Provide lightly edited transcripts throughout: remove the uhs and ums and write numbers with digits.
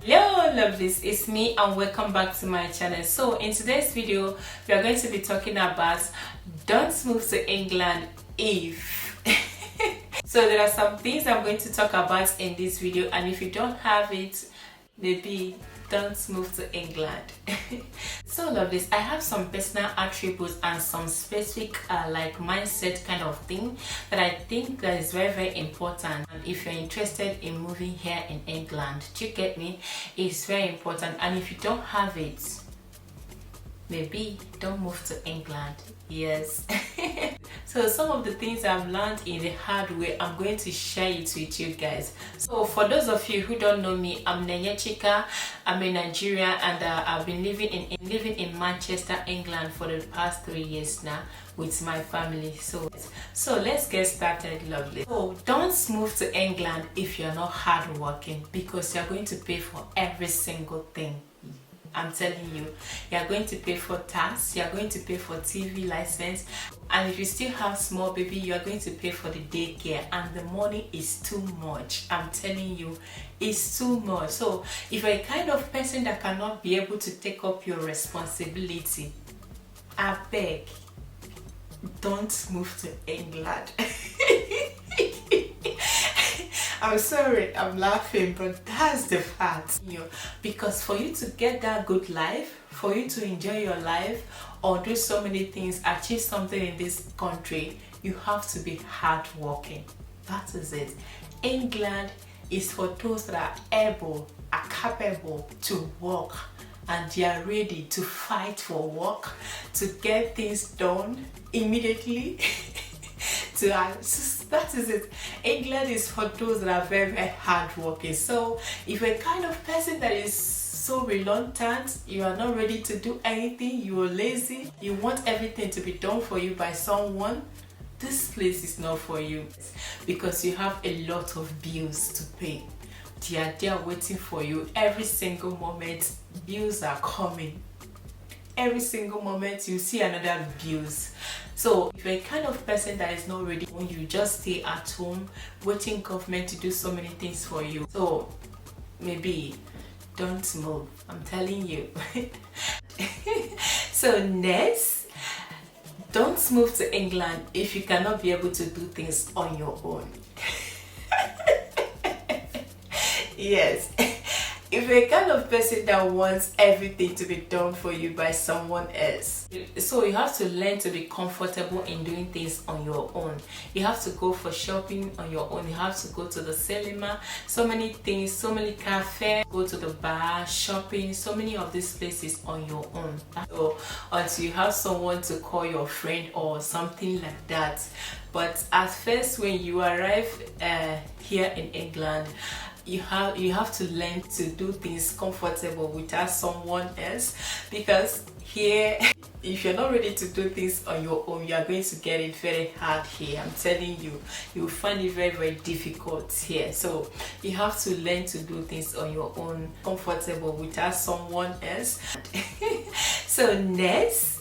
Hello lovelies, it's me and welcome back to my channel. So in today's video we are going to be talking about don't move to England if so there are some things I'm going to talk about in this video, and if you don't have it, maybe don't move to England. So lovelies, I have some personal attributes and some specific like mindset kind of thing that I think that is very important. And if you're interested in moving here in England, do you get me? It's very important. And if you don't have it, maybe don't move to England. Yes. So some of the things I've learned in the hard way, I'm going to share it with you guys. So for those of you who don't know me, I'm Chika. I'm a Nigerian, and I've been living in Manchester, England for the past 3 years now with my family. So let's get started, lovely. So don't move to England if you're not hardworking, because you're going to pay for every single thing. I'm telling you, you're going to pay for tax, you're going to pay for TV license, and if you still have small baby, you're going to pay for the daycare, and the money is too much. I'm telling you, it's too much. So if you're a kind of person that cannot be able to take up your responsibility, I beg, don't move to England. I'm sorry, I'm laughing, but that's the fact. Because for you to get that good life, for you to enjoy your life or do so many things, achieve something in this country, you have to be hardworking. That is it. England is for those that are capable to work, and they are ready to fight for work, to get things done immediately. That is it. England is for those that are very hardworking. So if you're a kind of person that is so reluctant, you are not ready to do anything, you are lazy, you want everything to be done for you by someone, this place is not for you, because you have a lot of bills to pay. They are there waiting for you every single moment. Bills are coming. Every single moment you see another bills. So if you're a kind of person that is not ready, when you just stay at home waiting government to do so many things for you, so maybe don't move. I'm telling you. So next, don't move to England if you cannot be able to do things on your own. Yes. If you're a kind of person that wants everything to be done for you by someone else, so you have to learn to be comfortable in doing things on your own. You have to go for shopping on your own. You have to go to the cinema, so many things, so many cafes, go to the bar, shopping, so many of these places on your own. So until you have someone to call your friend or something like that. But at first, when you arrive here in England, you have to learn to do things comfortable without someone else, because here, if you're not ready to do things on your own, you are going to get it very hard here. I'm telling you, you will find it very difficult here. So you have to learn to do things on your own, comfortable without someone else. So next,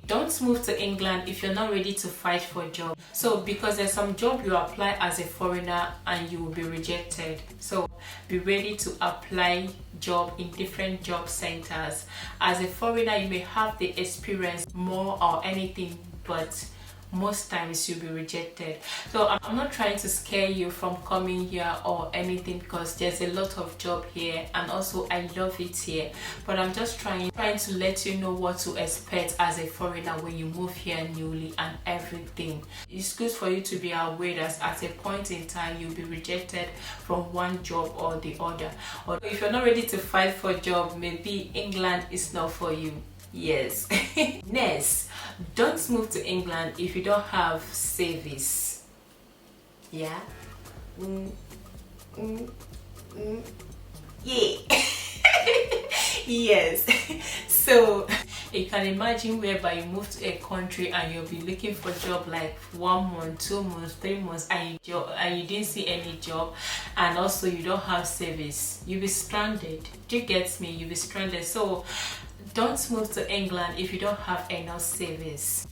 don't move to England if you're not ready to fight for a job. So because there's some job you apply as a foreigner and you will be rejected. So be ready to apply job in different job centers. As a foreigner, you may have the experience more or anything, but most times you'll be rejected. So I'm not trying to scare you from coming here or anything, because there's a lot of job here, and also I love it here, but I'm just trying to let you know what to expect as a foreigner when you move here newly and everything. It's good for you to be aware that at a point in time you'll be rejected from one job or the other. Or if you're not ready to fight for a job, maybe England is not for you. Yes. Next, don't move to England if you don't have savings. Yeah. Yeah. Yes. So you can imagine whereby you move to a country and you'll be looking for a job like 1 month, 2 months, 3 months, and you didn't see any job, and also you don't have savings. You'll be stranded. Do you get me? You'll be stranded. So don't move to England if you don't have enough savings.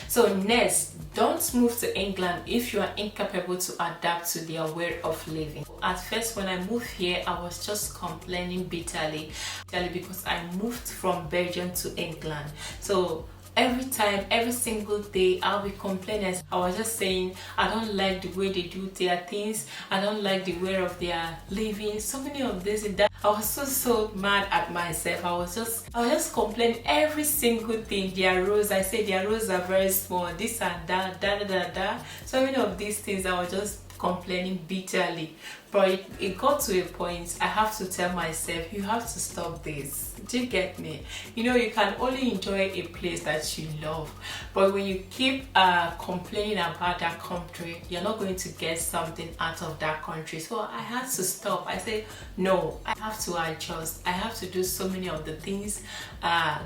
So next, don't move to England if you are incapable to adapt to their way of living. At first, when I moved here, I was just complaining bitterly because I moved from Belgium to England. So every time, every single day, I'll be complaining. I was just saying, I don't like the way they do their things. I don't like the way of their living. So many of this and that. I was so mad at myself. I was just complaining every single thing. Their roads, I say their roads are very small. This and that, da. So many of these things, I was just complaining bitterly. But it got to a point I have to tell myself, you have to stop this. Do you get me? You know, you can only enjoy a place that you love, but when you keep complaining about that country, you're not going to get something out of that country. So I had to stop. I said, no, I have to adjust. I have to do so many of the things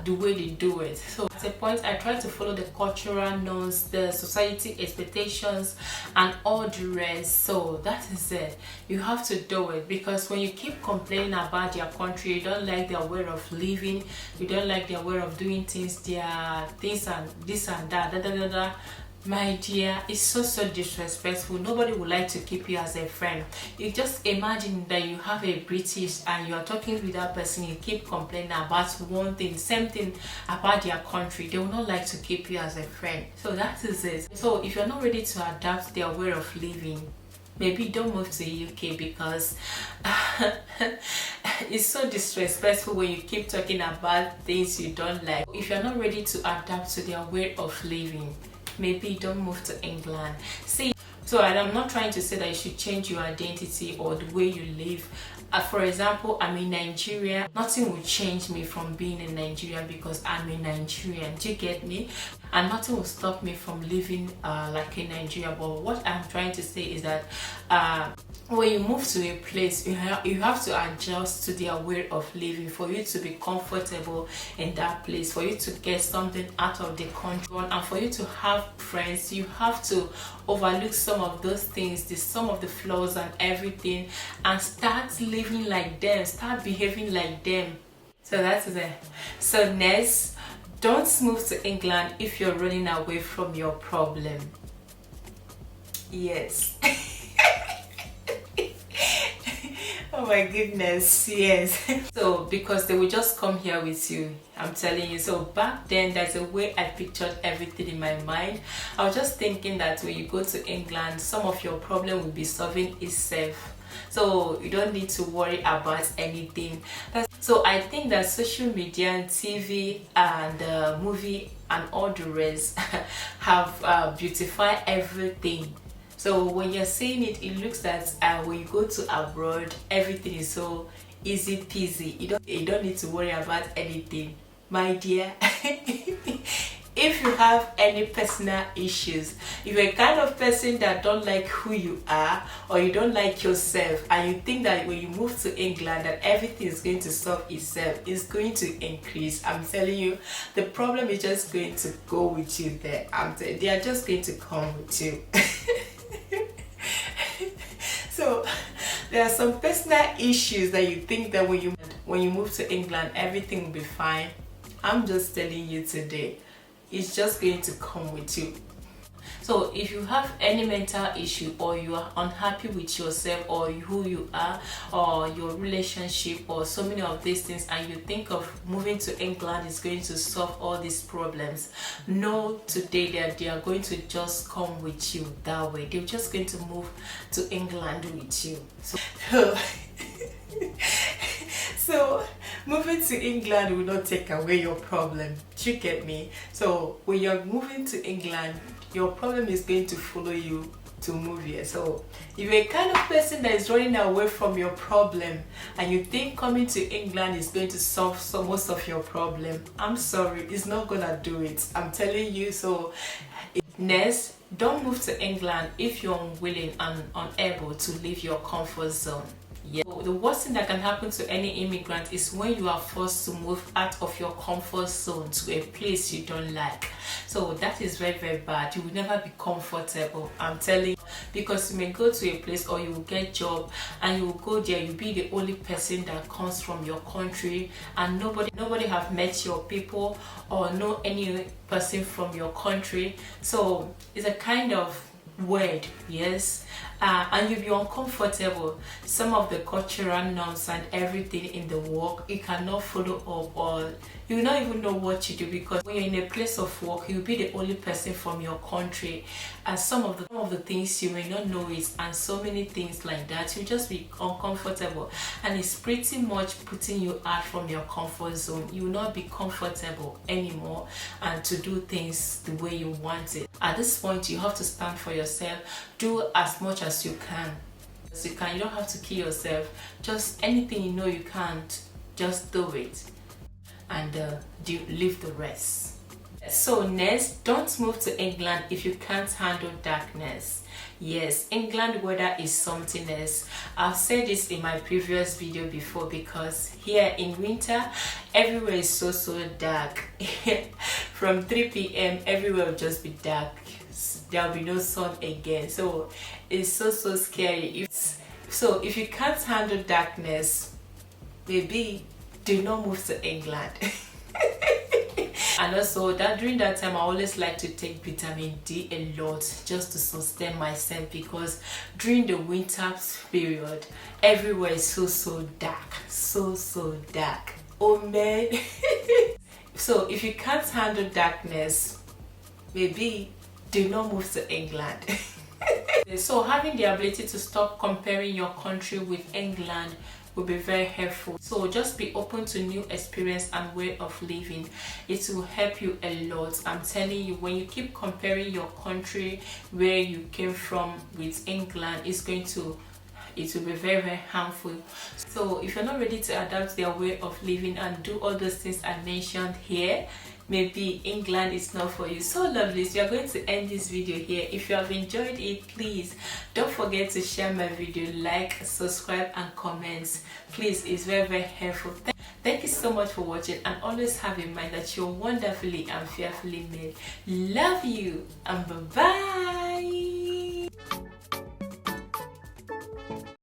the way they do it. So at a point, I tried to follow the cultural norms, the society expectations, and all the rest. So that is it. You have to do it, because when you keep complaining about your country, you don't like their way of living, you don't like their way of doing things, their things and this and that, my dear, it's so disrespectful. Nobody would like to keep you as a friend. You just imagine that you have a British and you are talking with that person, you keep complaining about one thing, same thing about their country. They will not like to keep you as a friend. So that is it. So if you're not ready to adapt their way of living, maybe don't move to the UK, because it's so disrespectful when you keep talking about things you don't like. If you're not ready to adapt to their way of living, maybe don't move to England. See, so I'm not trying to say that you should change your identity or the way you live. For example, I'm in Nigeria. Nothing will change me from being in Nigeria because I'm a Nigerian. Do you get me? And nothing will stop me from living like in Nigeria. But what I'm trying to say is that when you move to a place, you have to adjust to their way of living for you to be comfortable in that place, for you to get something out of the country, and for you to have friends. You have to overlook some of those things, some of the flaws and everything, and start living like them, start behaving like them. So that's it. So next, don't move to England if you're running away from your problem. Yes. Oh my goodness, yes. So because they will just come here with you, I'm telling you. So back then, there's a way I pictured everything in my mind. I was just thinking that when you go to England, some of your problem will be solving itself. So you don't need to worry about anything. So I think that social media and TV and movie and all the rest have beautified everything. So when you're seeing it, it looks that when you go to abroad, everything is so easy peasy. You don't need to worry about anything, my dear. If you have any personal issues, if you're a kind of person that don't like who you are, or you don't like yourself, and you think that when you move to England that everything is going to solve itself, it's going to increase, I'm telling you, the problem is just going to go with you there. They are just going to come with you. So there are some personal issues that you think that when you move to England everything will be fine. I'm just telling you today, it's just going to come with you. So if you have any mental issue, or you are unhappy with yourself or who you are or your relationship or so many of these things, and you think of moving to England is going to solve all these problems, know today that they are going to just come with you that way. They're just going to move to England with you. So moving to England will not take away your problem. Do you get me? So when you're moving to England, your problem is going to follow you to move here. So if you're a kind of person that is running away from your problem and you think coming to England is going to solve most of your problem, I'm sorry, it's not gonna do it. I'm telling you. So next, don't move to England if you're unwilling and unable to leave your comfort zone. Yeah. So the worst thing that can happen to any immigrant is when you are forced to move out of your comfort zone to a place you don't like. So that is very, very bad. You will never be comfortable, I'm telling you, because you may go to a place or you will get job and you will go there, you'll be the only person that comes from your country, and nobody have met your people or know any person from your country. So it's a kind of weird, yes, and you'll be uncomfortable. Some of the cultural norms and everything in the work you cannot follow up, or you will not even know what to do, because when you're in a place of work you'll be the only person from your country, and some of the things you may not know it, and so many things like that. You just be uncomfortable, and it's pretty much putting you out from your comfort zone. You will not be comfortable anymore and to do things the way you want it. At this point you have to stand for yourself. Do as much as you can. You don't have to kill yourself. Just anything you know you can't, just do it, and leave the rest. So next, don't move to England if you can't handle darkness. Yes, England weather is something else. I've said this in my previous video before, because here in winter everywhere is so dark. From 3 p.m. everywhere will just be dark. There'll be no sun again, so it's so scary. So if you can't handle darkness, maybe do not move to England. And also that during that time I always like to take vitamin D a lot, just to sustain myself, because during the winter period everywhere is so dark, so dark. Oh man. So if you can't handle darkness, maybe do not move to England. So having the ability to stop comparing your country with England will be very helpful. So just be open to new experience and way of living. It will help you a lot. I'm telling you, when you keep comparing your country where you came from with England, it will be very harmful. So if you're not ready to adapt their way of living and do all those things I mentioned here, maybe England is not for you. So lovely, so we are going to end this video here. If you have enjoyed it, please don't forget to share my video, like, subscribe and comment. Please, it's very helpful. Thank you so much for watching, and always have in mind that you're wonderfully and fearfully made. Love you, and bye bye.